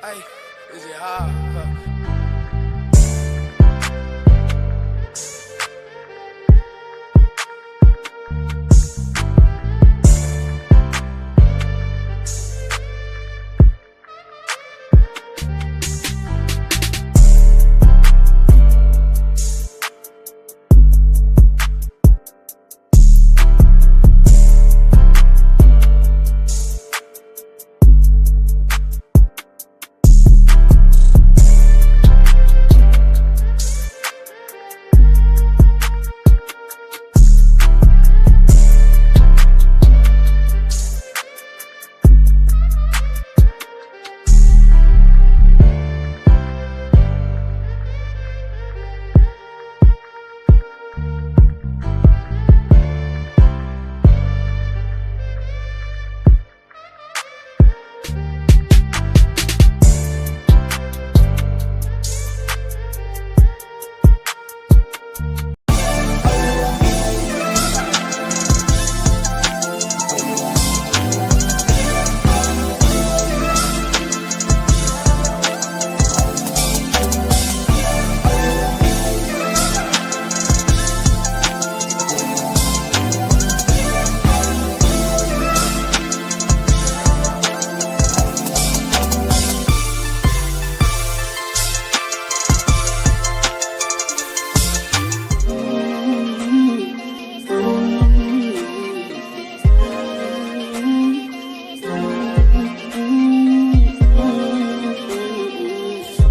Hey, is it hard?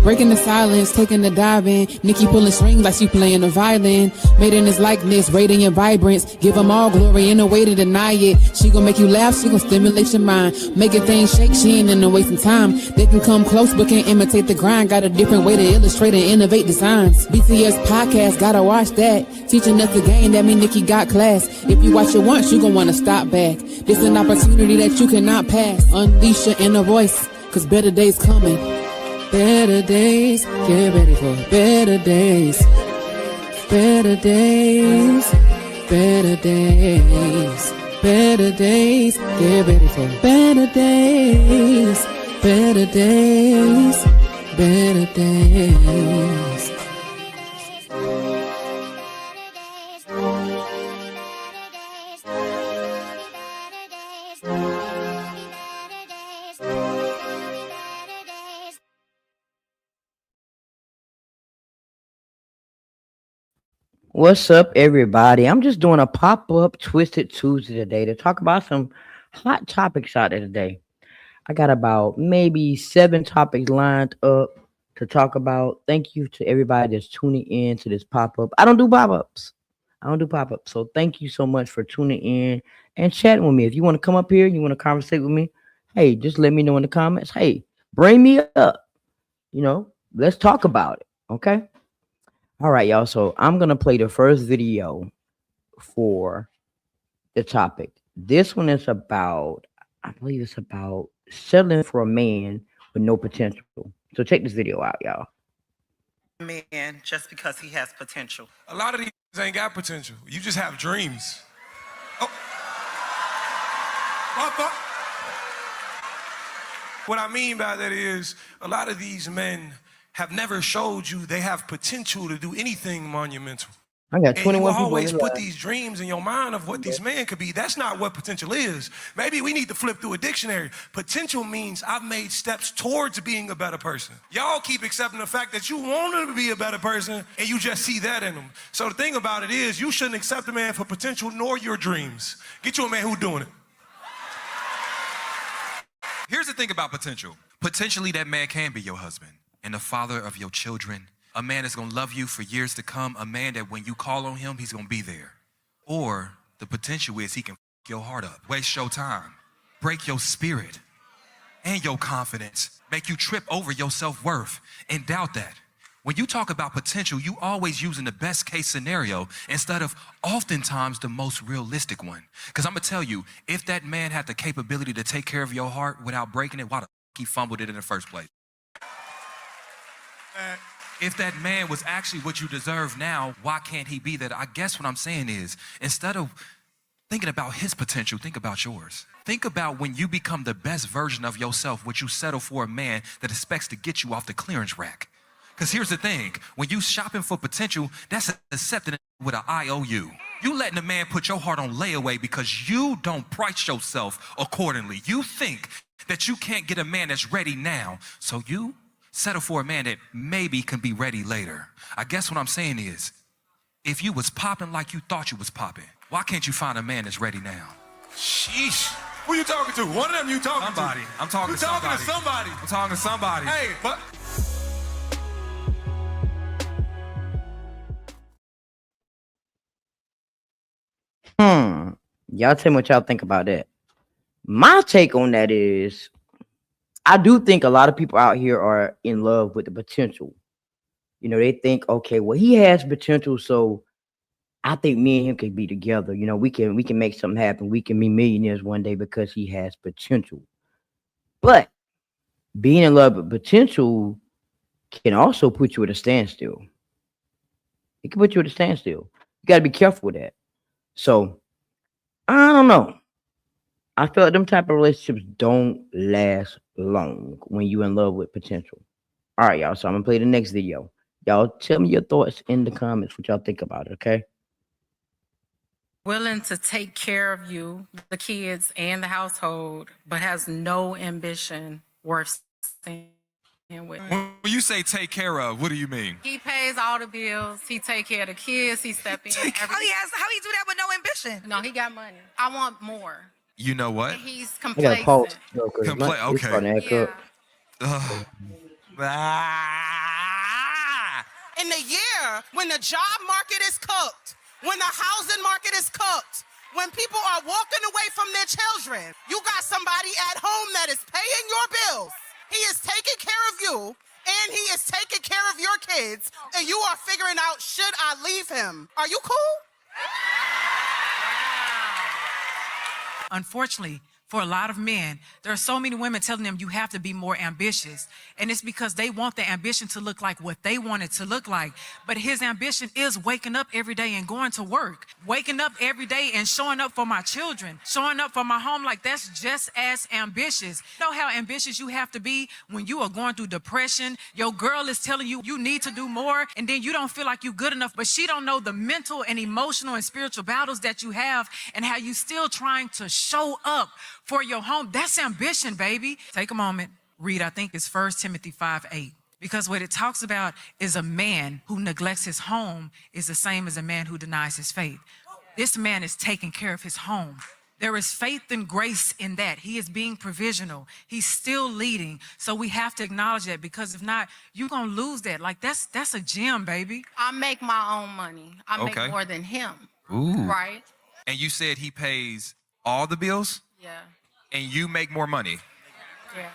Breaking the silence, taking the dive in. Nikki pulling strings like she playing the violin. Made in his likeness, radiant vibrance. Give them all glory, ain't no way to deny it. She gon' make you laugh, she gon' stimulate your mind. Making things shake, she ain't in no wasting time. They can come close but can't imitate the grind. Got a different way to illustrate and innovate designs. BTS podcast, gotta watch that. Teaching us the game, that mean Nikki got class. If you watch it once, you gon' wanna stop back. This an opportunity that you cannot pass. Unleash your inner voice, cause better days coming. Better days, get ready for better days. Better days, better days. Better days, get ready for better days. Better days, better days. What's up, everybody? I'm just doing a pop-up Twisted Tuesday today to talk about some hot topics out there today. I got about maybe 7 topics lined up to talk about. Thank you to everybody that's tuning in to this pop up. I don't do pop ups. I don't do pop ups. So thank you so much for tuning in and chatting with me. If you want to come up here, you want to conversate with me, hey, just let me know in the comments. Hey, bring me up. Let's talk about it. Okay. All right, y'all. So I'm gonna play the first video for the topic. This one is about, I believe it's about settling for a man with no potential. So check this video out, y'all. Man just because he has potential. A lot of these ain't got potential. You just have dreams. Oh. What I mean by that is a lot of these men have never showed you they have potential to do anything monumental. I got And 21 you people. always in put live. these dreams in your mind of what these men could be. That's not what potential is. Maybe we need to flip through a dictionary. Potential means I've made steps towards being a better person. Y'all keep accepting the fact that you want them to be a better person and you just see that in them. So the thing about it is you shouldn't accept a man for potential nor your dreams. Get you a man who's doing it. Here's the thing about potential. Potentially, that man can be your husband and the father of your children. A man that's gonna love you for years to come. A man that when you call on him, he's gonna be there. Or the potential is he can f your heart up, waste your time, break your spirit and your confidence, make you trip over your self-worth and doubt that. When you talk about potential, you always using the best case scenario instead of oftentimes the most realistic one. Because I'm gonna tell you, if that man had the capability to take care of your heart without breaking it, why the f he fumbled it in the first place? If that man was actually what you deserve now, why can't he be that? I guess what I'm saying is, instead of thinking about his potential, think about yours. Think about when you become the best version of yourself, would you settle for a man that expects to get you off the clearance rack? Because here's the thing, when you shopping for potential, that's accepting with an IOU. You letting a man put your heart on layaway because you don't price yourself accordingly. You think that you can't get a man that's ready now, so you settle for a man that maybe can be ready later. I guess what I'm saying is, if you was popping like you thought you was popping, why can't you find a man that's ready now? Sheesh. Who you talking to? One of them you talking Somebody. to. I'm talking You to somebody. talking to somebody. I'm talking to somebody. Hey, but Y'all tell me what y'all think about that. My take on that is, I do think a lot of people out here are in love with the potential. They think, okay, well, he has potential, so I think me and him could be together. We can make something happen. We can be millionaires one day because he has potential. But being in love with potential can also put you at a standstill. It can put you at a standstill. You got to be careful with that. So I don't know. I feel like them type of relationships don't last long when you in love with potential. All right, y'all. So I'm gonna play the next video. Y'all tell me your thoughts in the comments, what y'all think about it, okay? Willing to take care of you, the kids, and the household, but has no ambition worth staying with. When you say take care of, what do you mean? He pays all the bills. He take care of the kids. He step in. How he do that with no ambition? No, he got money. I want more. You know what? He's I gotta pause. complacent. though, 'cause Compla- it's okay. starting to act Yeah. up. In the year when the job market is cooked, when the housing market is cooked, when people are walking away from their children, you got somebody at home that is paying your bills. He is taking care of you, and he is taking care of your kids, and you are figuring out, should I leave him? Are you cool? Unfortunately, for a lot of men, there are so many women telling them you have to be more ambitious. And it's because they want the ambition to look like what they want it to look like. But his ambition is waking up every day and going to work, waking up every day and showing up for my children, showing up for my home. Like, that's just as ambitious. You know how ambitious you have to be when you are going through depression. Your girl is telling you you need to do more, and then you don't feel like you're good enough, but she don't know the mental and emotional and spiritual battles that you have and how you still trying to show up for your home. That's ambition, baby. Take a moment, read, I think it's 1 Timothy 5:8. Because what it talks about is a man who neglects his home is the same as a man who denies his faith. This man is taking care of his home. There is faith and grace in that. He is being provisional. He's still leading. So we have to acknowledge that, because if not, you're going to lose that. Like, that's a gem, baby. I make my own money. I make Okay. more than him. Ooh. Right? And you said he pays all the bills Yeah. and you make more money. Yeah.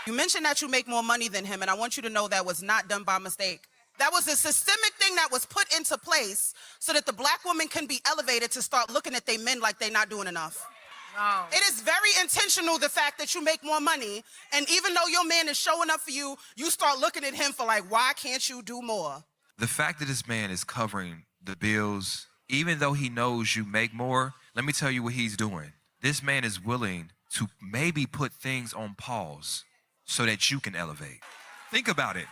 You mentioned that you make more money than him, and I want you to know that was not done by mistake. That was a systemic thing that was put into place so that the black woman can be elevated to start looking at their men like they're not doing enough. No. It is very intentional, the fact that you make more money, and even though your man is showing up for you, you start looking at him for like, why can't you do more? The fact that this man is covering the bills, even though he knows you make more, let me tell you what he's doing. This man is willing to maybe put things on pause so that you can elevate. Think about it.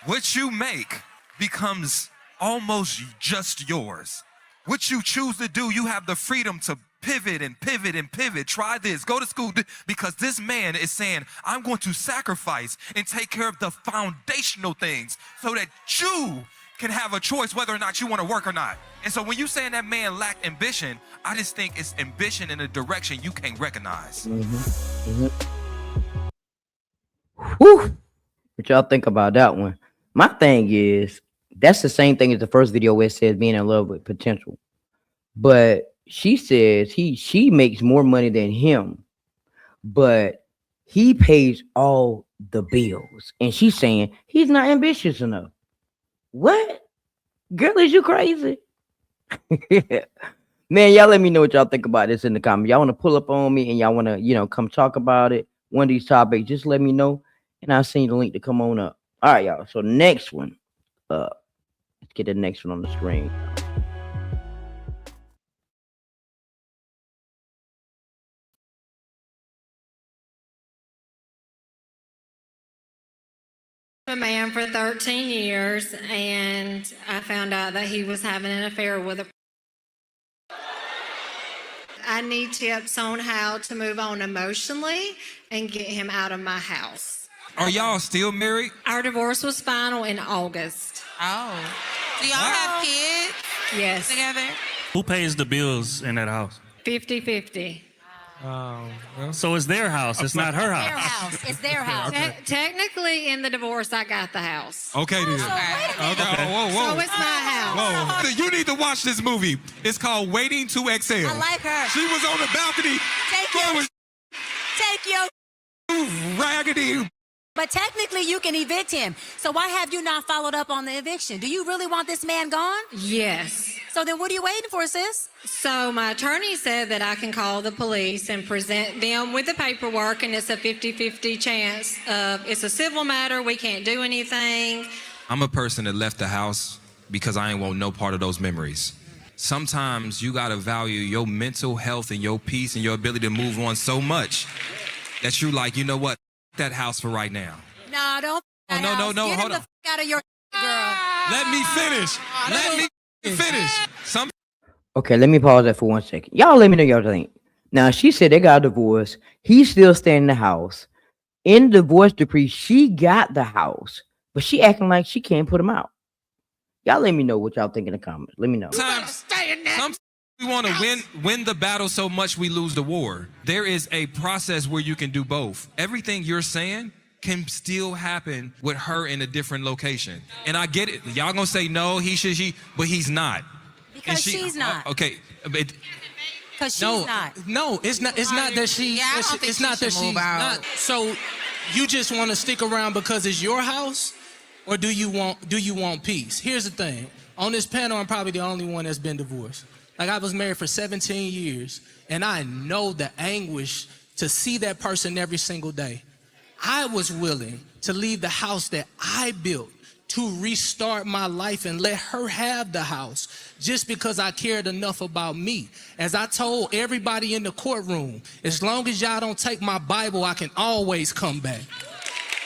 What you make becomes almost just yours. What you choose to do, you have the freedom to pivot and pivot and pivot. Try this, go to school, because this man is saying, I'm going to sacrifice and take care of the foundational things so that you can have a choice whether or not you want to work or not. And so when you saying that man lacked ambition, I just think it's ambition in a direction you can't recognize. Whew. What y'all think about that one? My thing is, that's the same thing as the first video where it says being in love with potential. But she says she makes more money than him, but he pays all the bills. And she's saying he's not ambitious enough. What? Girl, is you crazy? Man, y'all let me know what y'all think about this in the comments. Y'all want to pull up on me and y'all want to, come talk about it. One of these topics, just let me know. And I'll send you the link to come on up. All right, y'all. So next one. Let's get the next one on the screen. A man for 13 years, and I found out that he was having an affair with a. I need tips on how to move on emotionally and get him out of my house. Are y'all still married? Our divorce was final in August. Oh. Do y'all have kids Yes, together? Who pays the bills in that house? 50-50. So it's their house. It's not her house. It's their house. Technically, in the divorce, I got the house. Okay, then. Okay. So it's my house. Whoa. You need to watch this movie. It's called Waiting to Exhale. I like her. She was on the balcony. Take your. Raggedy. But technically, you can evict him. So why have you not followed up on the eviction? Do you really want this man gone? Yes. So then what are you waiting for, sis? So my attorney said that I can call the police and present them with the paperwork, and it's a 50-50 chance. It's a civil matter. We can't do anything. I'm a person that left the house because I ain't want no part of those memories. Sometimes you gotta value your mental health and your peace and your ability to move on so much that you like, you know what? That house for right now. No, don't. Oh, no, Get hold him on. the f- out of your girl. Let me finish. Let me finish. Okay, let me pause that for 1 second. Y'all let me know y'all think. Now, she said they got a divorce. He's still staying in the house. In the divorce decree, she got the house, but she acting like she can't put him out. Y'all let me know what y'all think in the comments. Let me know. Sometimes we want to win the battle so much we lose the war. There is a process where you can do both. Everything you're saying can still happen with her in a different location. And I get it. Y'all gonna say no, he should, she, but he's not. Because she's not. Okay. Because she's not. No, it's not that she. Yeah, I don't think it's she not that should she's move out. not. So, you just want to stick around because it's your house, or do you want peace? Here's the thing. On this panel, I'm probably the only one that's been divorced. Like, I was married for 17 years, and I know the anguish to see that person every single day. I was willing to leave the house that I built to restart my life and let her have the house just because I cared enough about me. As I told everybody in the courtroom, as long as y'all don't take my Bible, I can always come back.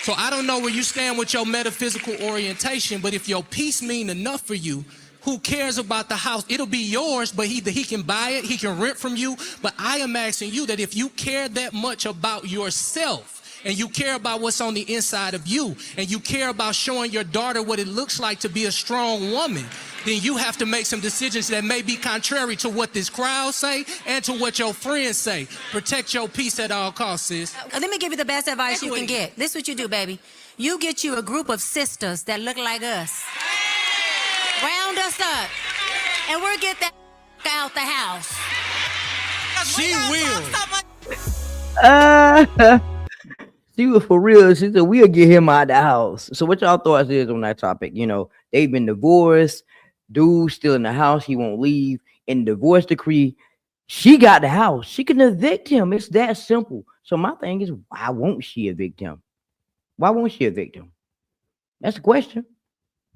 So I don't know where you stand with your metaphysical orientation, but if your peace mean enough for you, who cares about the house? It'll be yours, but he can buy it, he can rent from you. But I am asking you that if you care that much about yourself and you care about what's on the inside of you, and you care about showing your daughter what it looks like to be a strong woman, then you have to make some decisions that may be contrary to what this crowd say and to what your friends say. Protect your peace at all costs, sis. Let me give you the best advice you can get. This is what you do, baby. You get you a group of sisters that look like us. Round us up, and we'll get that out the house. She will. She was for real. She said, we'll get him out of the house. So what y'all thoughts is on that topic? You know, they've been divorced. Dude still in the house. He won't leave. In the divorce decree, she got the house. She can evict him. It's that simple. So my thing is, why won't she evict him? Why won't she evict him? That's the question.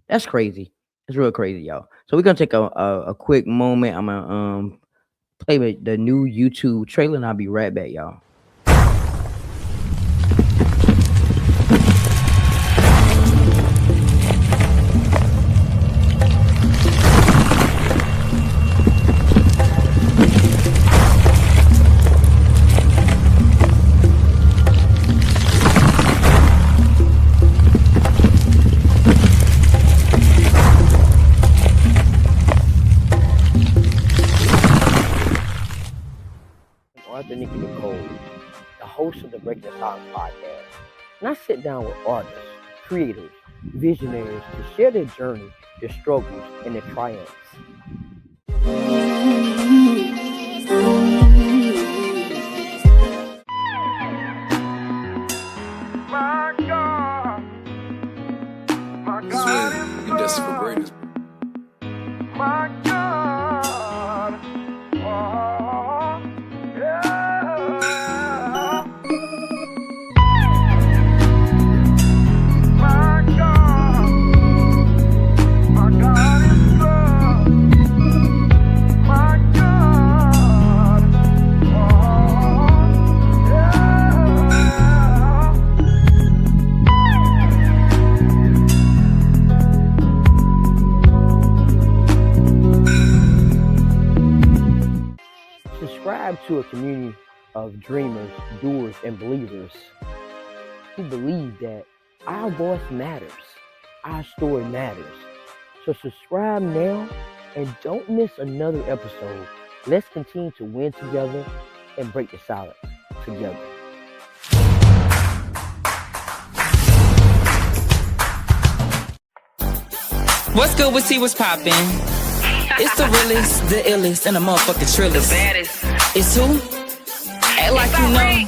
That's crazy. It's real crazy, y'all. So we're going to take a quick moment. I'm going to play with the new YouTube trailer, and I'll be right back, y'all. Arthur Nikki Nicole, the host of the Breaking the Silence podcast, and I sit down with artists, creators, visionaries to share their journey, their struggles, and their triumphs. My God, you're destined for greatness. My God, oh, yeah. My God is good. My God, oh, yeah. Subscribe to a community of dreamers, doers, and believers who believe that our voice matters, our story matters. So subscribe now and don't miss another episode. Let's continue to win together and break the silence together. What's good with T? What's poppin'? It's the realest, the illest, and the motherfucking trillest. The baddest. It's who? Act like you know.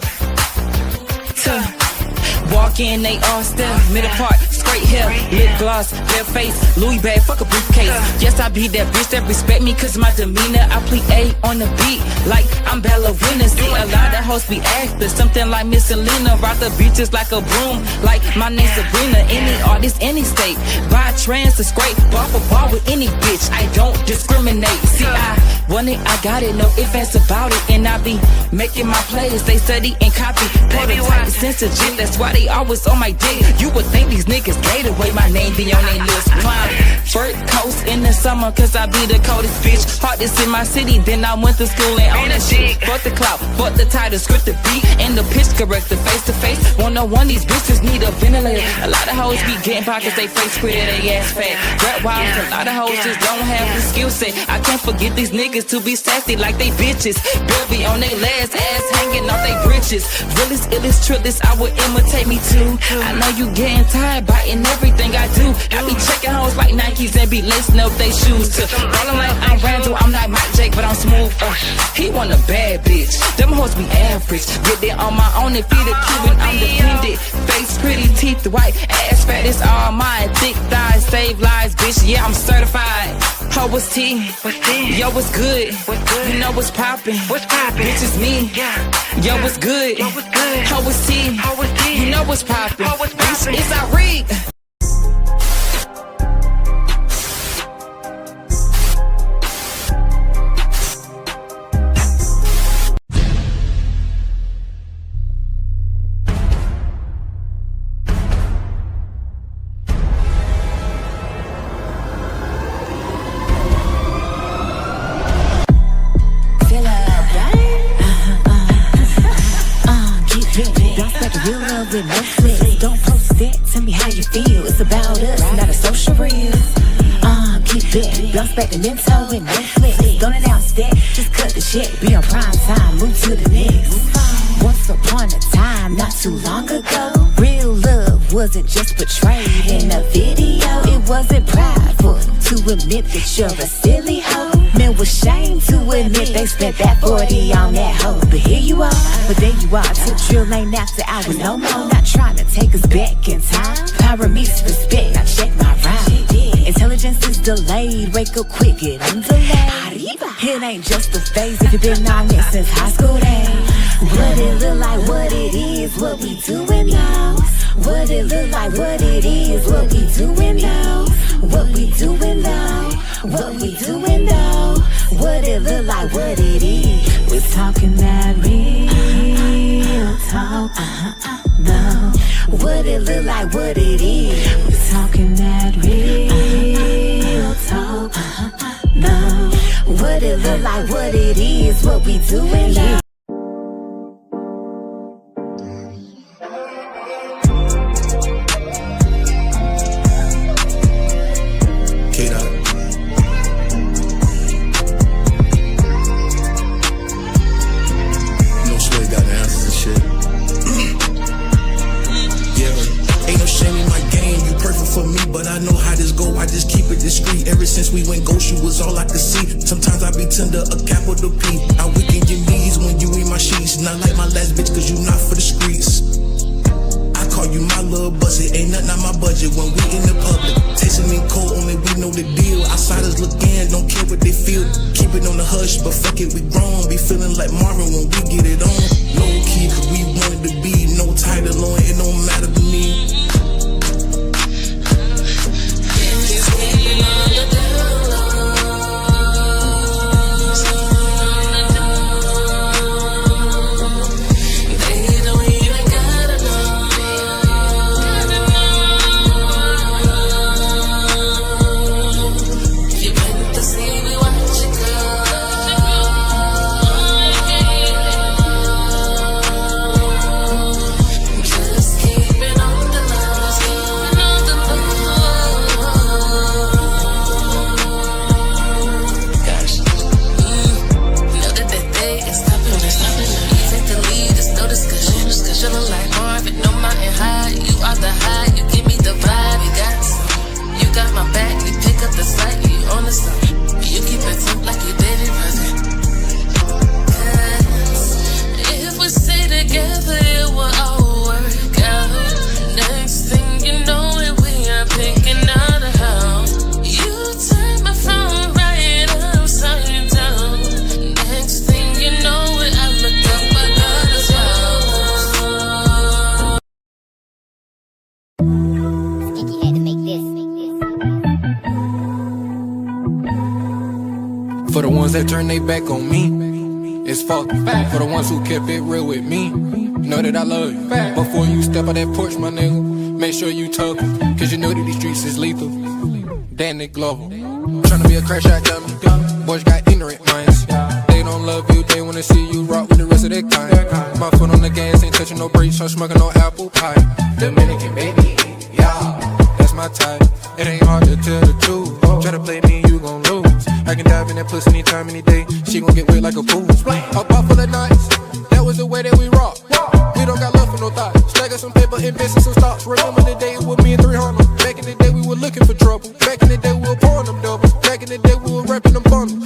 Walk in, they all step, middle part, straight hair, lip gloss, bare face, Louis bag, fuck a briefcase. Yes, I be that bitch that respect me, cause my demeanor, I plead A on the beat, like I'm ballerina. See, a lot of hoes be actors, something like Miss Selena, rock the beaches like a broom, like my name's Sabrina. Any artist, any state, buy trans to scrape, bar for bar with any bitch, I don't discriminate. See, I want it, I got it, no ifs, ands about it, and I be making my plays, they study and copy, prototype, sense legit, that's why they always on my dick. You would think these niggas gay the way my name be on their list. Climb Fur coast in the summer, cause I be the coldest bitch. Hardest in my city, then I went to school and on that shit. Fuck the clout, fuck the title, script the beat, and the pitch corrector, face to face. 101, these bitches need a ventilator. A lot of hoes be getting by cause they face pretty, they ass fat. Rap wild, a lot of hoes just don't have the skill set. I can't forget these niggas to be sassy like they bitches. Bill be on they last ass hanging off they britches. Realest, illest, trillest, I would imitate me too. I know you getting tired biting everything I do. I be checking hoes like Nikes and be lacing up they shoes too. Rolling like I'm Randall, I'm like Mike Jake, but I'm smooth. He want a bad bitch, them hoes be average. Get it on my own and feed a Cuban, I'm dependent. Face pretty, teeth white, ass fat, it's all mine. Thick thighs, save lives, bitch, yeah, I'm certified. Ho, what's T? Yo, what's good? You know what's poppin'? Bitch, it's me. Yo, what's good? Ho, what's T? You know what's poppin'? Bitch, it's Irene. Bounce back real love with no flex. Don't post that, tell me how you feel. It's about us, not a social reel. Keep it, bounce back the mental with no flex. Don't announce that, just cut the check. Be on prime time, move to the next. Once upon a time, not too long ago, real love wasn't just portrayed in a video. It wasn't prideful to admit that you're a silly hoe. Men were ashamed to admit they spent that 40 on that hoe. But here you are, but there you are. Tip drill ain't after hours no more. Not trying to take us back in time. Power meets respect, now check my rhyme. Intelligence is delayed, wake up quick, get underlaid. It ain't just a phase if you've been on it since high school days. What it look like, what it is, what we doing now. What it look like, what it is, what we doing now. What we doing now, what we doing now. What it look like, what it is. We're talking that real talk, no. What it look like, what it is. We're talking that real talk, no. What it look like, what it is, what we doing now. Since we went ghost, you was all I could see. Sometimes I be tender, a capital P. I weaken your knees when you in my sheets. Not like my last bitch, cause you not for the streets. I call you my little busted, ain't nothing on my budget when we in the public. Tasting me cold, only we know the deal. Outsiders look in, don't care what they feel. Keep it on the hush, but fuck it, we grown. Be feeling like Marvin when we get it on. Low key, cause we wanted to be. No title on it, don't matter to me. For the ones that turn their back on me, it's fucking fact. For the ones who kept it real with me, know that I love you. Fact. Before you step out that porch, my nigga, make sure you talkin', cause you know that these streets is lethal. Danny Glover, tryna be a crash out dummy. Boys got ignorant minds. They don't love you, they wanna see you rock with the rest of their kind. My foot on the gas, ain't touching no brakes, I'm smoking no apple pie. Dominican baby, yeah, that's my type. It ain't hard to tell the truth. Try to play me, you gon' lose. I can dive in that pussy anytime, any day. She gon' get wet like a pool. A bar full of nights, that was the way that we rock. We don't got love for no thoughts. Stack some paper, invest in some stocks. Remember the day it was me and 300. Back in the day we were looking for trouble. Back in the day we were pouring them doubles. Back in the day we were rapping them bundles.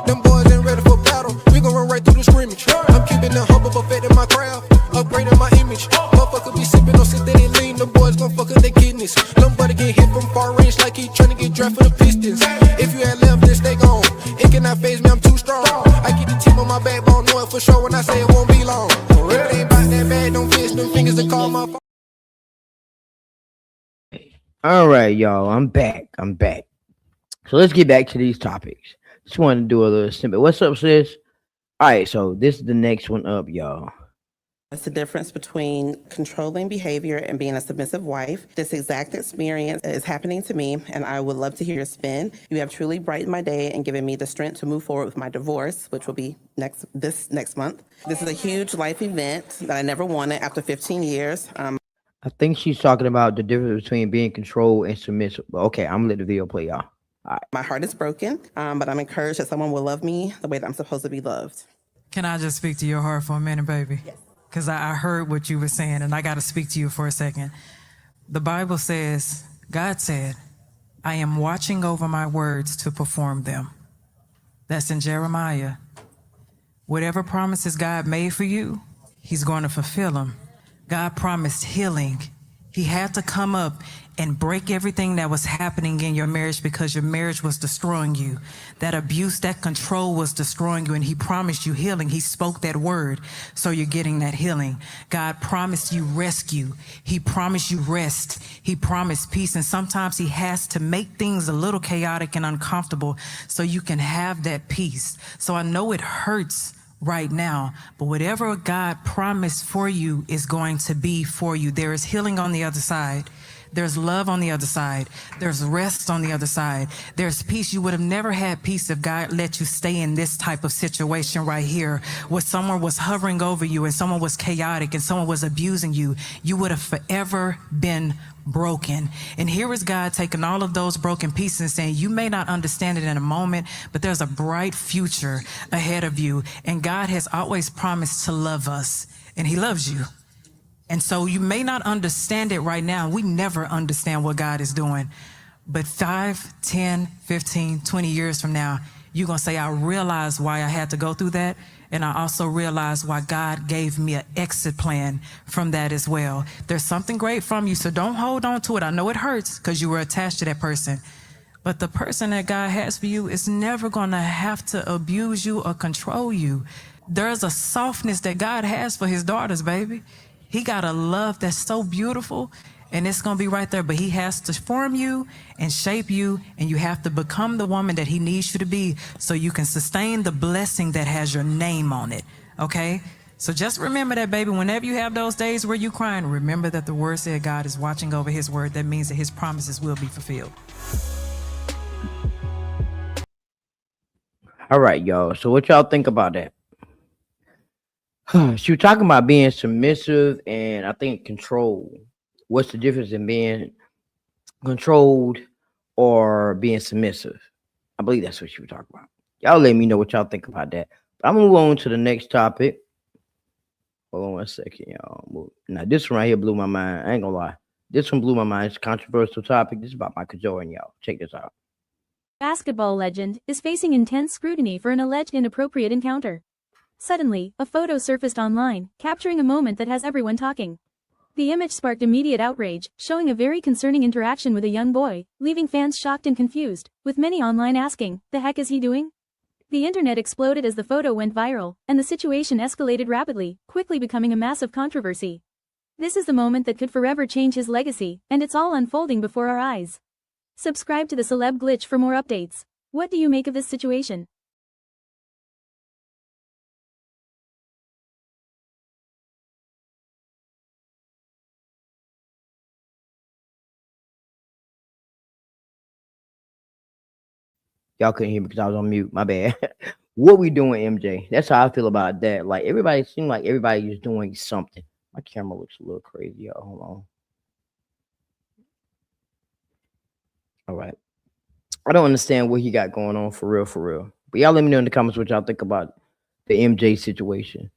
Them boys ain't ready for battle. We gon' run right through the scrimmage. I'm keeping it humble, perfecting my craft, upgrading my image. Motherfucker be sipping on since they didn't lean. Them boys gon' fuck up their kidneys. Nobody get hit from far range like he tryna get drafted for the Pistons. If you had left, then stay gone. It cannot phase me, I'm too strong. I get the team on my backbone, know it for sure when I say it won't be long. If it ain't about that bad, don't fix them fingers to call my phone. All right, y'all, I'm back. So let's get back to these topics. Just wanted to do a little snippet. What's up, sis? All right, so this is the next one up, y'all. It's the difference between controlling behavior and being a submissive wife. This exact experience is happening to me, and I would love to hear your spin. You have truly brightened my day and given me the strength to move forward with my divorce, which will be next month. This is a huge life event that I never wanted after 15 years. I think she's talking about the difference between being controlled and submissive. But okay, I'm gonna let the video play, y'all. All right. My heart is broken, but I'm encouraged that someone will love me the way that I'm supposed to be loved. Can I just speak to your heart for a minute, baby? Yes. Because I heard what you were saying, and I got to speak to you for a second. The Bible says, God said, I am watching over my words to perform them. That's in Jeremiah. Whatever promises God made for you, he's going to fulfill them. God promised healing. He had to come up and break everything that was happening in your marriage because your marriage was destroying you. That abuse, that control was destroying you, and he promised you healing. He spoke that word, so you're getting that healing. God promised you rescue. He promised you rest. He promised peace, and sometimes he has to make things a little chaotic and uncomfortable so you can have that peace. So I know it hurts right now, but whatever God promised for you is going to be for you. There is healing on the other side. There's love on the other side. There's rest on the other side. There's peace. You would have never had peace if God let you stay in this type of situation right here, where someone was hovering over you and someone was chaotic and someone was abusing you. You would have forever been broken. And here is God taking all of those broken pieces and saying, you may not understand it in a moment, but there's a bright future ahead of you. And God has always promised to love us, and he loves you. And so you may not understand it right now. We never understand what God is doing. But 5, 10, 15, 20 years from now, you're going to say, I realized why I had to go through that. And I also realized why God gave me an exit plan from that as well. There's something great from you, so don't hold on to it. I know it hurts because you were attached to that person. But the person that God has for you is never going to have to abuse you or control you. There's a softness that God has for his daughters, baby. He got a love that's so beautiful, and it's going to be right there. But he has to form you and shape you, and you have to become the woman that he needs you to be so you can sustain the blessing that has your name on it, okay? So just remember that, baby. Whenever you have those days where you're crying, remember that the word said God is watching over his word. That means that his promises will be fulfilled. All right, y'all. So what y'all think about that? She was talking about being submissive and I think control. What's the difference in being controlled or being submissive? I believe that's what she was talking about. Y'all let me know what y'all think about that. But I'm gonna move on to the next topic. Hold on 1 second, y'all. Now this one right here blew my mind. I ain't gonna lie. This one blew my mind. It's a controversial topic. This is about Michael Jordan, y'all. Check this out. Basketball legend is facing intense scrutiny for an alleged inappropriate encounter. Suddenly, a photo surfaced online, capturing a moment that has everyone talking. The image sparked immediate outrage, showing a very concerning interaction with a young boy, leaving fans shocked and confused, with many online asking, "The heck is he doing?" The internet exploded as the photo went viral, and the situation escalated rapidly, quickly becoming a massive controversy. This is the moment that could forever change his legacy, and it's all unfolding before our eyes. Subscribe to the Celeb Glitch for more updates. What do you make of this situation? Y'all couldn't hear me because I was on mute. My bad. What we doing, MJ? That's how I feel about that. Like everybody seems like everybody is doing something. My camera looks a little crazy, y'all. Hold on. All right. I don't understand what he got going on for real, for real. But y'all let me know in the comments what y'all think about the MJ situation.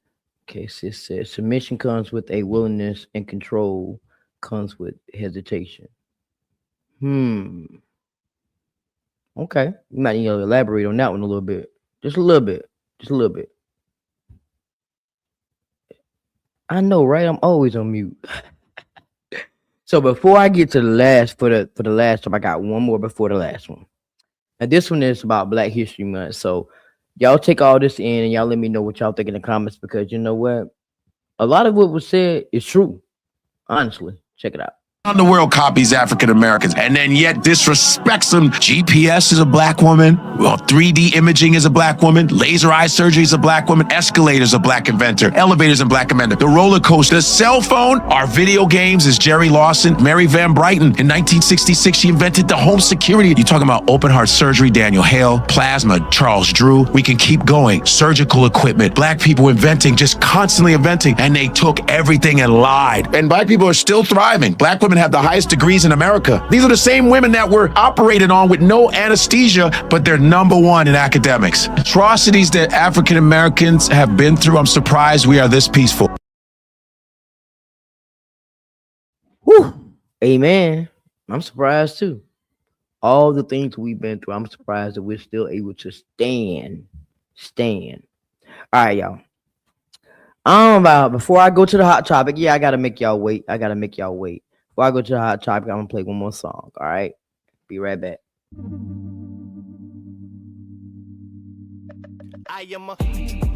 Okay, sis says submission comes with a willingness and control comes with hesitation. Okay, you might need to elaborate on that one a little bit. Just a little bit. Just a little bit. I know, right? I'm always on mute. So before I get to the last for the last time, I got one more before the last one. Now this one is about Black History Month. So y'all take all this in and y'all let me know what y'all think in the comments, because you know what? A lot of what was said is true. Honestly, check it out. On the world copies African Americans and then yet disrespects them. GPS is a black woman. Well, 3D imaging is a black woman. Laser eye surgery is a black woman. Escalators a black inventor. Elevators a black inventor. The roller coaster, the cell phone, our video games is Jerry Lawson. Mary Van Brighton in 1966, she invented the home security. You're talking about open heart surgery, Daniel Hale, plasma, Charles Drew. We can keep going. Surgical equipment, black people inventing, just constantly inventing, and they took everything and lied. And black people are still thriving. Black women have the highest degrees in America. These are the same women that were operated on with no anesthesia, but they're number one in academics. Atrocities that African Americans have been through, I'm surprised we are this peaceful. Whew. Amen. I'm surprised too. All the things we've been through, I'm surprised that we're still able to stand. All right, y'all. Before I go to the hot topic, I gotta make y'all wait. Before I go to the hot topic, I'm gonna play one more song. All right, be right back. I am a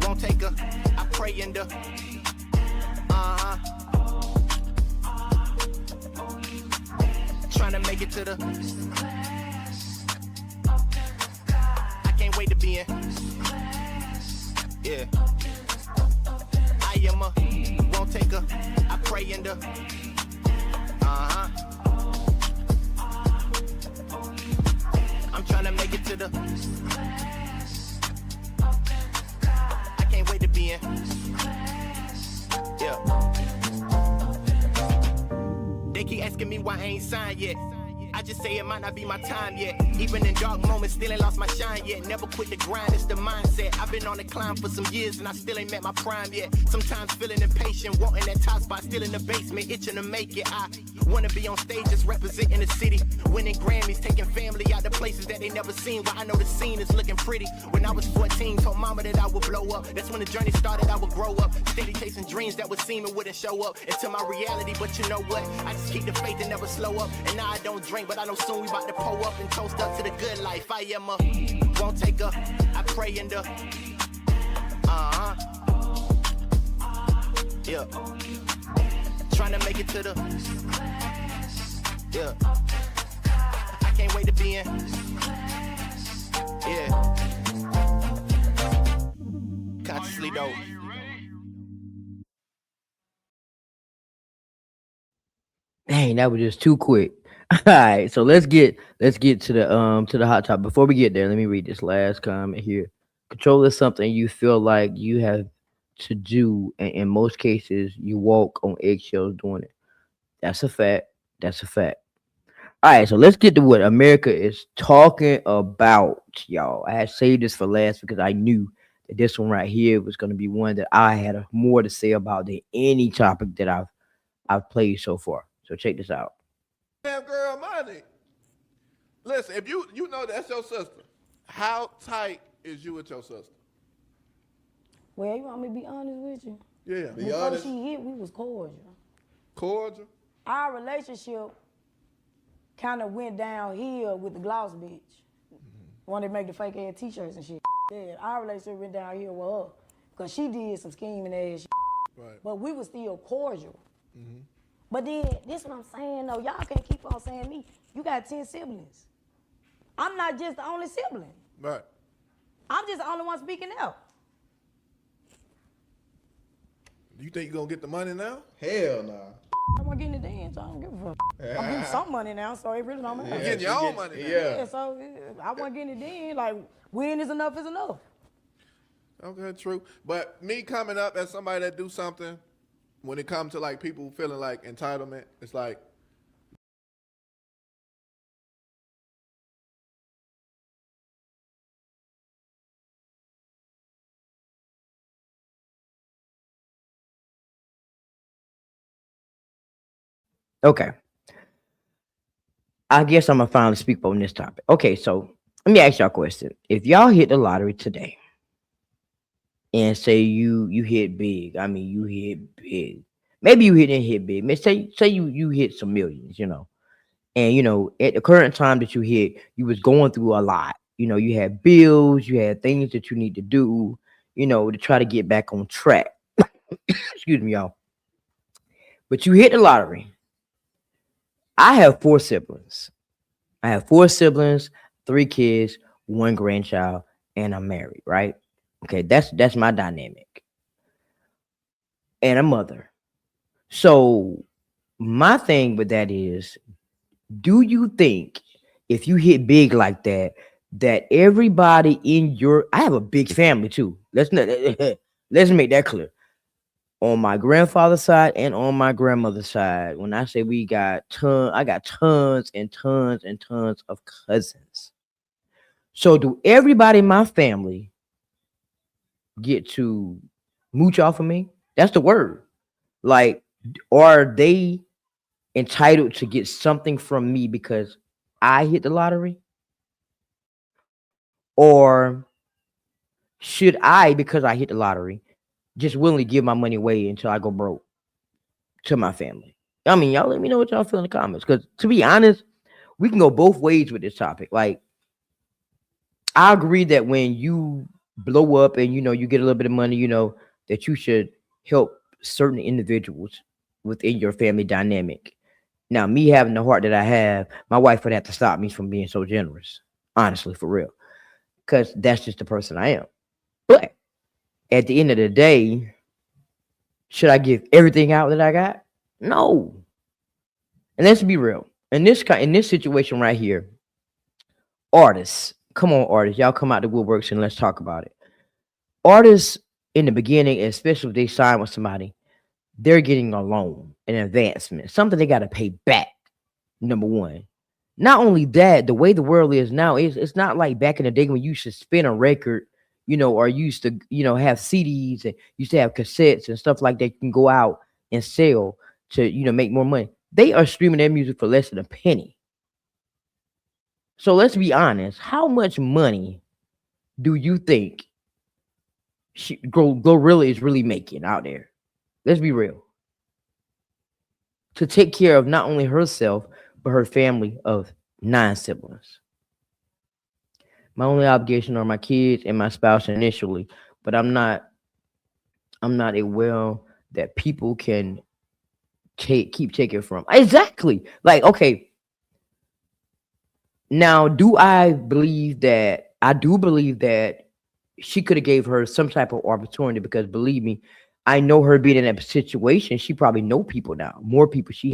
won't take a. I pray in the. Trying to make it to the. I can't wait to be in. Yeah. I am a won't take a. I pray in the. I'm trying to make it to the. I can't wait to be in. Yeah. They keep asking me why I ain't signed yet. I just say it might not be my time yet. Even in dark moments, still ain't lost my shine yet. Never quit the grind, it's the mindset. I've been on the climb for some years and I still ain't met my prime yet. Sometimes feeling impatient, wanting that top spot, still in the basement, itching to make it. I wanna be on stages, representing the city, winning Grammys, taking family out to places that they never seen. But I know the scene is looking pretty. When I was 14, told mama that I would blow up. That's when the journey started, I would grow up. Steady chasing dreams that would seem it wouldn't show up into my reality. But you know what? I just keep the faith and never slow up. And now I don't drink, but I know soon we about to pull up and toast up to the good life. I am a won't take a. I pray in the. Yeah. Trying to make it to the. Yeah. I can't wait to be in. Yeah. Consciously though. Dang, that was just too quick. All right, so let's get to the hot topic. Before we get there, let me read this last comment here. Control is something you feel like you have to do, and in most cases, you walk on eggshells doing it. That's a fact. All right, so let's get to what America is talking about, y'all. I had saved this for last because I knew that this one right here was going to be one that I had more to say about than any topic that I've played so far. So check this out. Damn girl money. Listen, if you know that's your sister, how tight is you with your sister? Well, you want me to be honest with you? Yeah. Before she hit, we was cordial. Cordial? Our relationship kind of went downhill with the Gloss bitch. When they make the fake ass t-shirts and shit. Yeah, our relationship went downhill with her. Because she did some scheming ass shit. Right. But we was still cordial. But then, this what I'm saying though, y'all can't keep on saying me. You got 10 siblings. I'm not just the only sibling. Right. I'm just the only one speaking out. Do you think you're gonna get the money now? Hell nah. I'm not getting it then, so I don't give a fuck. I'm getting some money now, so it really don't matter. You getting your own money now. Yeah, so I wasn't getting it then. Like, when is enough is enough. Okay, true. But me coming up as somebody that do something, when it comes to like people feeling like entitlement, it's like Okay. I guess I'm gonna finally speak on this topic. Okay, so let me ask y'all a question. If y'all hit the lottery today and say you hit big, I mean you hit big. Maybe you didn't hit big. Say you hit some millions, and at the current time that you hit, you was going through a lot. You had bills, you had things that you need to do, to try to get back on track. Excuse me, y'all. But you hit the lottery. I have 4 siblings. I have 4 siblings, 3 kids, 1 grandchild, and I'm married, right? Okay, that's my dynamic. And a mother. So my thing with that is, do you think if you hit big like that, that everybody in your I have a big family too. Let's make that clear. On my grandfather's side and on my grandmother's side, when I say I got tons and tons and tons of cousins. So do everybody in my family get to mooch off of me? That's the word. Like, are they entitled to get something from me because I hit the lottery? Or should I, because I hit the lottery, just willingly give my money away until I go broke to my family? I mean, y'all let me know what y'all feel in the comments. Because to be honest, we can go both ways with this topic. Like, I agree that when you blow up and, you get a little bit of money, that you should help certain individuals within your family dynamic. Now, me having the heart that I have, my wife would have to stop me from being so generous. Honestly, for real. Because that's just the person I am. But at the end of the day, should I give everything out that I got? No. And let's be real. In this situation right here, artists, come on, artists, y'all come out the woodworks and let's talk about it. Artists in the beginning, especially if they sign with somebody, they're getting a loan, an advancement, something they got to pay back. Number one. Not only that, the way the world is now, it's not like back in the day when you used to spin a record, or used to, have CDs and used to have cassettes and stuff like that. You can go out and sell to, make more money. They are streaming their music for less than a penny. So let's be honest. How much money do you think Glorilla is really making out there? Let's be real. To take care of not only herself, but her family of 9 siblings. My only obligation are my kids and my spouse initially, but I'm not a well that people can keep taking from. Exactly. Like, okay. Now, do I believe that? I do believe that she could have gave her some type of opportunity, because believe me, I know her being in that situation. She probably know people now, more people. She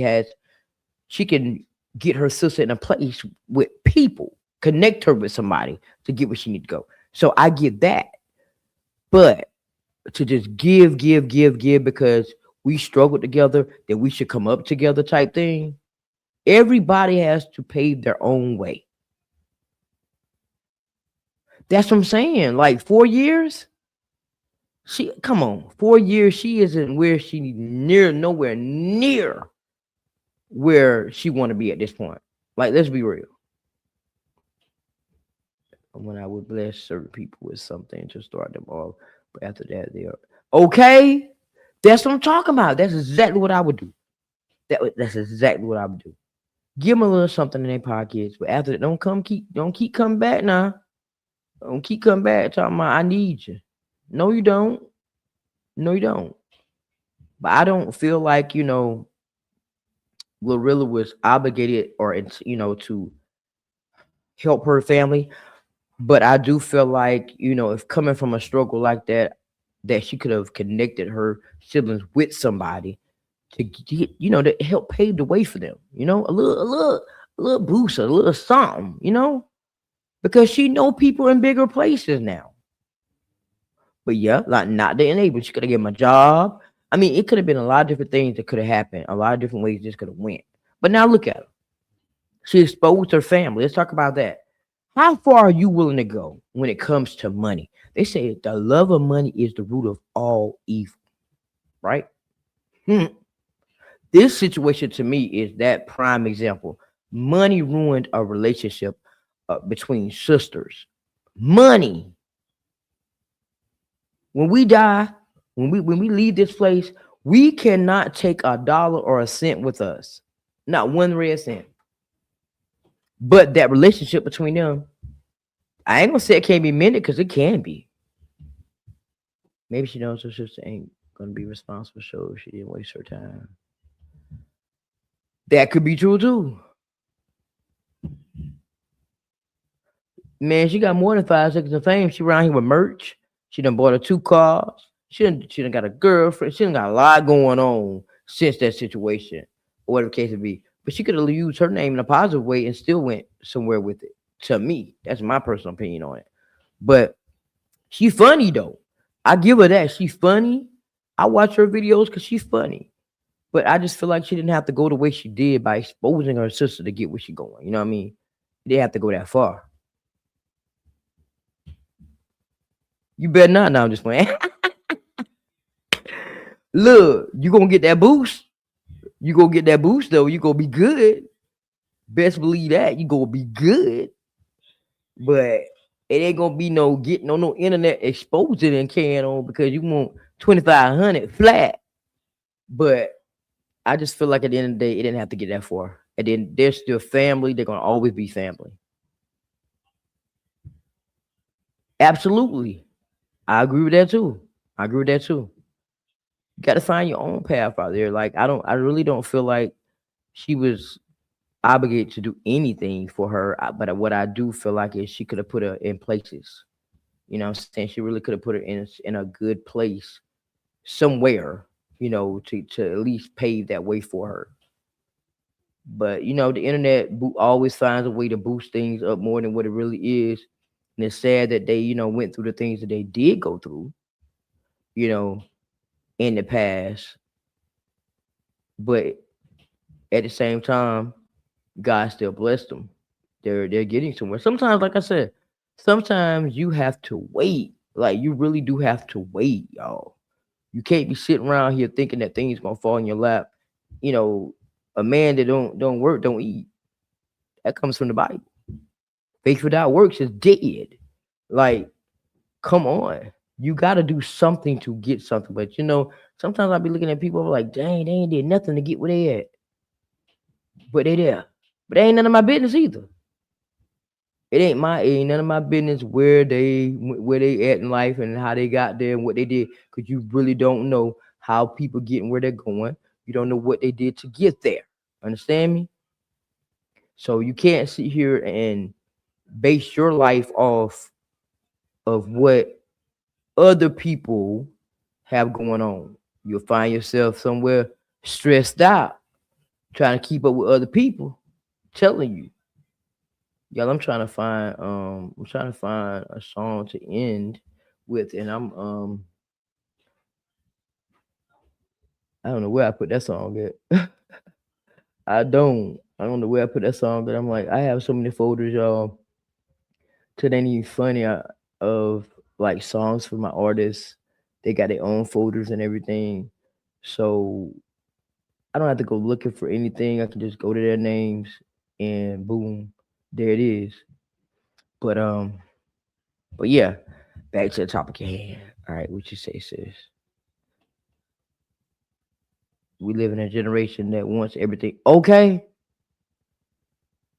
can get her sister in a place with people, connect her with somebody to get where she need to go. So I get that. But to just give because we struggled together, that we should come up together type thing. Everybody has to pave their own way. That's what I'm saying. Like 4 years. 4 years. She isn't where she nowhere near where she want to be at this point. Like, let's be real. When I would bless certain people with something to start them off, but after that they are okay. That's what I'm talking about. That's exactly what I would do. That's exactly what I would do. Give them a little something in their pockets, but after that, don't keep coming back now. Don't keep coming back talking about I need you. No, you don't. No, you don't. But I don't feel like, Glorilla was obligated or, to help her family. But I do feel like, if coming from a struggle like that, that she could have connected her siblings with somebody to get, to help pave the way for them. A little boost, a little something, because she know people in bigger places now. But yeah, like not the enable. She could have given him a job. I mean, it could have been a lot of different things that could have happened. A lot of different ways this could have went. But now look at her. She exposed her family. Let's talk about that. How far are you willing to go when it comes to money? They say the love of money is the root of all evil, right? This situation to me is that prime example. Money ruined a relationship between sisters. Money. When we die, when we leave this place, we cannot take a dollar or a cent with us. Not one red cent. But that relationship between them, I ain't gonna say it can't be mended, because it can be. Maybe she knows her sister ain't gonna be responsible, so she didn't waste her time. That could be true too. Man, she got more than 5 seconds of fame. She around here with merch. She done bought her 2 cars. She done got a girlfriend. She done got a lot going on since that situation, or whatever the case may be. But she could have used her name in a positive way and still went somewhere with it. To me, that's my personal opinion on it. But she's funny though. I give her that. She's funny. I watch her videos because she's funny. But I just feel like she didn't have to go the way she did by exposing her sister to get where she's going. You know what I mean? They didn't have to go that far. You better not. Now I'm just playing. Look, you gonna get that boost. You gonna get that boost though. You gonna be good. Best believe that. You gonna be good. But it ain't gonna be no getting on no internet exposing and carrying on because you want 2,500 flat. But I just feel like at the end of the day, it didn't have to get that far. And then they're still family. They're gonna always be family. Absolutely. I agree with that too. You got to find your own path out there. Like I really don't feel like she was obligated to do anything for her. But what I do feel like is she could have put her in places. You know what I'm saying? She really could have put her in a good place somewhere, you know, to at least pave that way for her. But you know, the internet always finds a way to boost things up more than what it really is. And it's sad that they, you know, went through the things that they did go through, you know, in the past. But at the same time, God still blessed them. They're getting somewhere. Sometimes, like I said, sometimes you have to wait. Like you really do have to wait, y'all. You can't be sitting around here thinking that things gonna fall in your lap. You know, a man that don't work don't eat. That comes from the Bible. Faith without works is dead. Like, come on. You got to do something to get something. But, you know, sometimes I be looking at people like, dang, they ain't did nothing to get where they at. But they there. But they ain't none of my business either. It ain't none of my business where they at in life and how they got there and what they did. Because you really don't know how people getting where they're going. You don't know what they did to get there. Understand me? So you can't sit here and base your life off of what other people have going on. You'll find yourself somewhere stressed out, trying to keep up with other people. Telling you, y'all, I'm trying to find a song to end with, and I don't know where I put that song at. I don't know where I put that song, but I'm like, I have so many folders, y'all. It ain't even funny of like songs for my artists. They got their own folders and everything. So I don't have to go looking for anything. I can just go to their names and boom, there it is. But yeah, back to the topic at hand. All right, what you say, sis? We live in a generation that wants everything. Okay.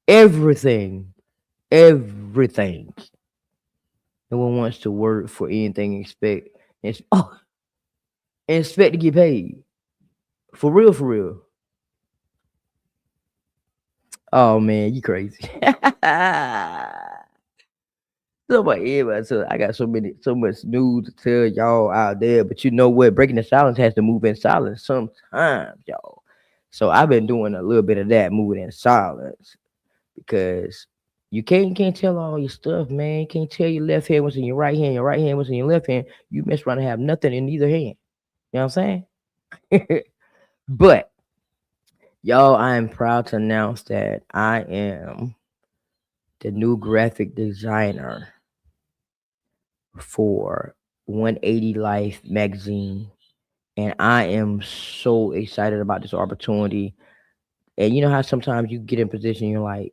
Everything. No one wants to work for anything and expect to get paid. For real. Oh man, you crazy. I got so much news to tell y'all out there, but you know what? Breaking the silence has to move in silence sometimes, y'all. So I've been doing a little bit of that, moving in silence, because you can't tell all your stuff, man. You can't tell your left hand what's in your right hand, your right hand what's in your left hand. You mess around and have nothing in either hand. You know what I'm saying? But y'all, I am proud to announce that I am the new graphic designer for 180 Life magazine, and I am so excited about this opportunity. And you know how sometimes you get in position, you're like,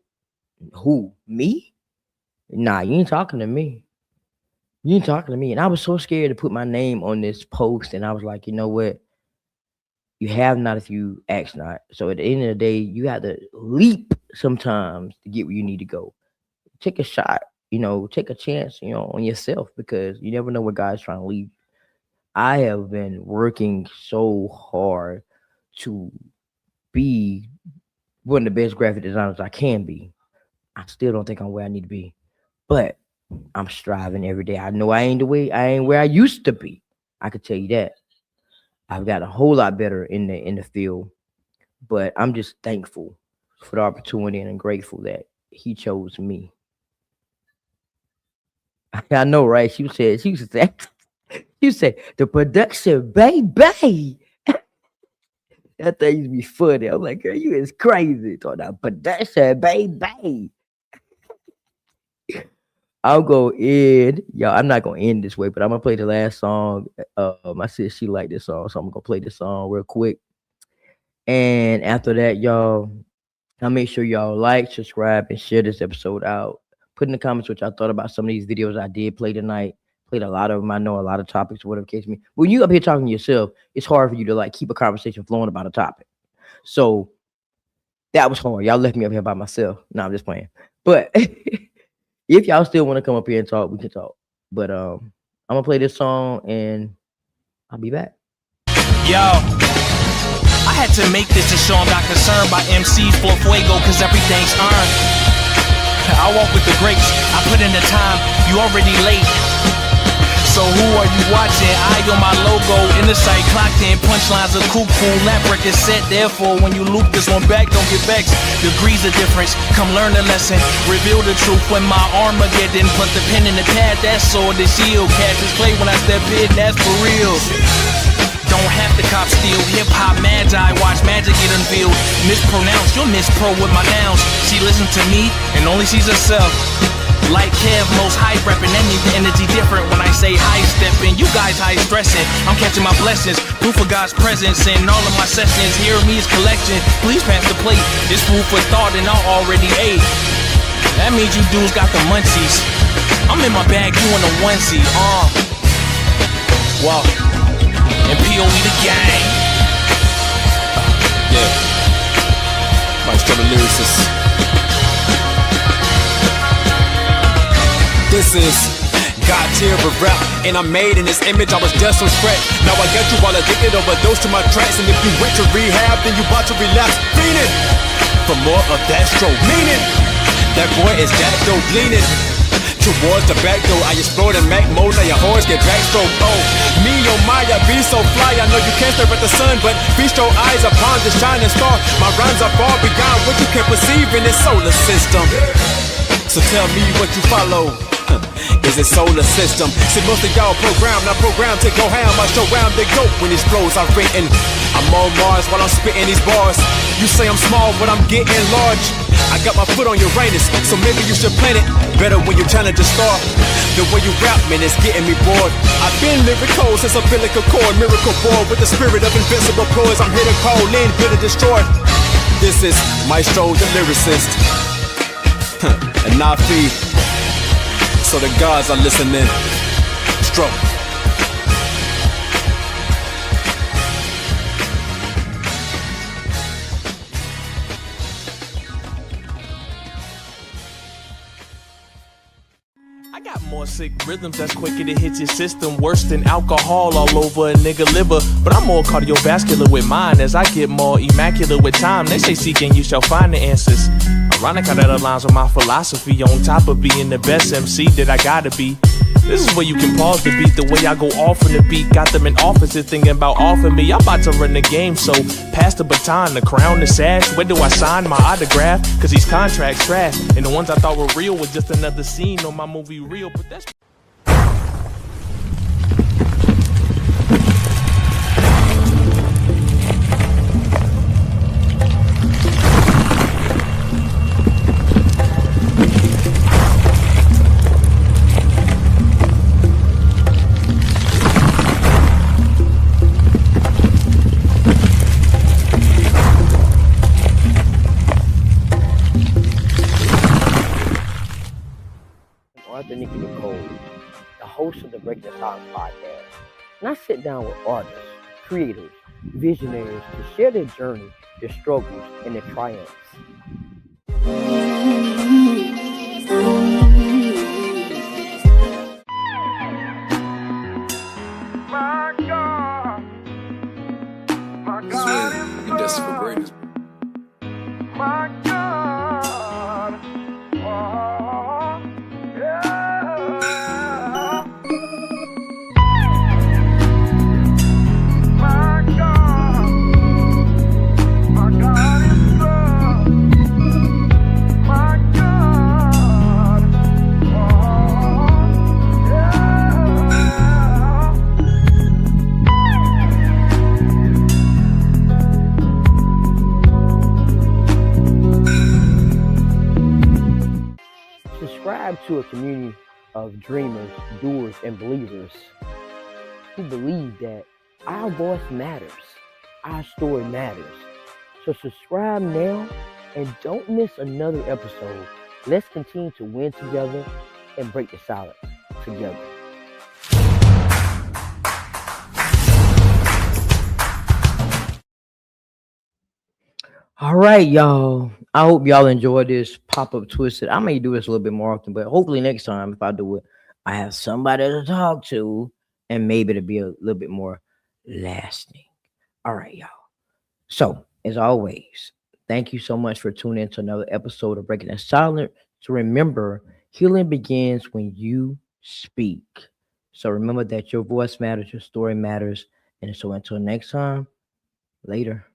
who, me? Nah, you ain't talking to me. And I was so scared to put my name on this post, and I was like, you know what? You have not if you ask not. So at the end of the day, you have to leap sometimes to get where you need to go. Take a shot, you know, take a chance, you know, on yourself, because you never know where God's trying to lead. I have been working so hard to be one of the best graphic designers I can be. I still don't think I'm where I need to be, but I'm striving every day. I know I ain't where I used to be. I could tell you that. I've got a whole lot better in the field, but I'm just thankful for the opportunity and I'm grateful that he chose me. I know, right? She said the production, baby. That thing used to be funny. I'm like, girl, you is crazy. Talking about production, baby. I'll go in, y'all. I'm not gonna end this way, but I'm gonna play the last song. I said she liked this song, so I'm gonna play this song real quick. And after that, y'all, I'll make sure y'all like, subscribe, and share this episode out. Put in the comments what y'all thought about some of these videos I did play tonight. Played a lot of them. I know a lot of topics, whatever case may be. When you up here talking to yourself, it's hard for you to like keep a conversation flowing about a topic. So that was hard. Y'all left me up here by myself. No, I'm just playing. But if y'all still want to come up here and talk, we can talk. But I'm gonna play this song and I'll be back. Yo, I had to make this to show I'm not concerned by MCs for fuego, cause everything's earned. I walk with the greats, I put in the time, you already late. So who are you watching? I on my logo, in the sight, clocked in, punchlines are cool, lap record set, therefore when you loop this one back, don't get vexed. Degrees of difference, come learn the lesson, reveal the truth when my Armageddon, put the pen in the pad, that sword, the shield, catch this play when I step in, that's for real. Don't have to cop steal, hip-hop magi, watch magic get unveiled. Mispronounced, you'll mispro with my nouns. She listens to me and only sees herself. Like Kev, most high reppin', that means the energy different when I say high steppin'. You guys high stressing, I'm catching my blessings. Proof of God's presence in all of my sessions. Hear me is collection, please pass the plate. This food for thought and I already ate. That means you dudes got the munchies. I'm in my bag, you in a onesie. Wow. And POE the gang. Yeah. Maestro the lyricist. This is God tier of rap, and I'm made in this image. I was just so scratch. Now I got you all addicted, overdose to my tracks. And if you went to rehab, then you about to relapse. Fiending for more of that stroke. Meaning that boy is that dope leaning towards the back door. I explode in Mac mode, now your horns get backstroke. Oh, me, oh Maya, be so fly. I know you can't stare at the sun, but feast your eyes upon the shining star. My rhymes are far beyond what you can perceive in this solar system. So tell me what you follow. Is it solar system? See, most of y'all programmed, not programmed to go ham. I show round the goat when these flows are written. I'm on Mars while I'm spitting these bars. You say I'm small, but I'm getting large. I got my foot on Uranus, so maybe you should plan it better when you're trying to just start. The way you rap, man, it's getting me bored. I've been lyrical since umbilical cord. Miracle boy with the spirit of invincible ploys. I'm here to call in, here to destroy. This is Maestro the lyricist. And Nafi. So the gods are listening. Stroke. I got more sick rhythms that's quicker to hit your system. Worse than alcohol all over a nigga liver. But I'm more cardiovascular with mine as I get more immaculate with time. They say seek and you shall find the answers. Ironic how that aligns with my philosophy. On top of being the best MC that I gotta be. This is where you can pause the beat. The way I go off in the beat. Got them in office, they're thinking about offing me. I'm about to run the game, so pass the baton, the crown, the sash. Where do I sign my autograph? Cause these contracts trash. And the ones I thought were real were just another scene on my movie reel. But that's Arthur Nicky Nicole, the host of the Breaking the Silence podcast. And I sit down with artists, creators, visionaries to share their journey, their struggles, and their triumphs. My God, You destined for greatness. my to a community of dreamers, doers, and believers who believe that our voice matters, our story matters. So subscribe now and don't miss another episode. Let's continue to win together and break the silence together. All right, y'all. I hope y'all enjoyed this pop-up twisted. I may do this a little bit more often, but hopefully next time, if I do it, I have somebody to talk to and maybe to be a little bit more lasting. All right, y'all. So, as always, thank you so much for tuning in to another episode of Breaking the Silence. So remember, healing begins when you speak. So remember that your voice matters, your story matters. And so until next time, later.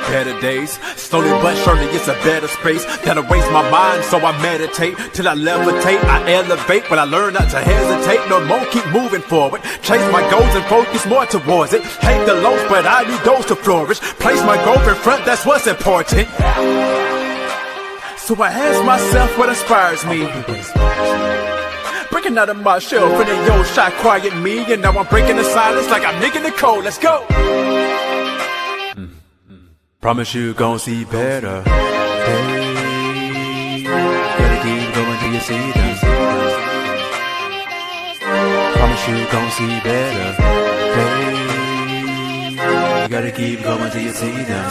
Better days, slowly but surely it's a better space that'll raise my mind, so I meditate till I levitate, I elevate, but I learn not to hesitate no more, keep moving forward, chase my goals and focus more towards it, hate the lows but I need those to flourish, place my goal in front, that's what's important. So I ask myself what inspires me, breaking out of my shell, feeling yo shot quiet me, and now I'm breaking the silence like I'm nicking the cold, let's go. Promise you gon' see better days. Gotta keep going till you see them. Promise you gon' see better days. You gotta keep going till you see them.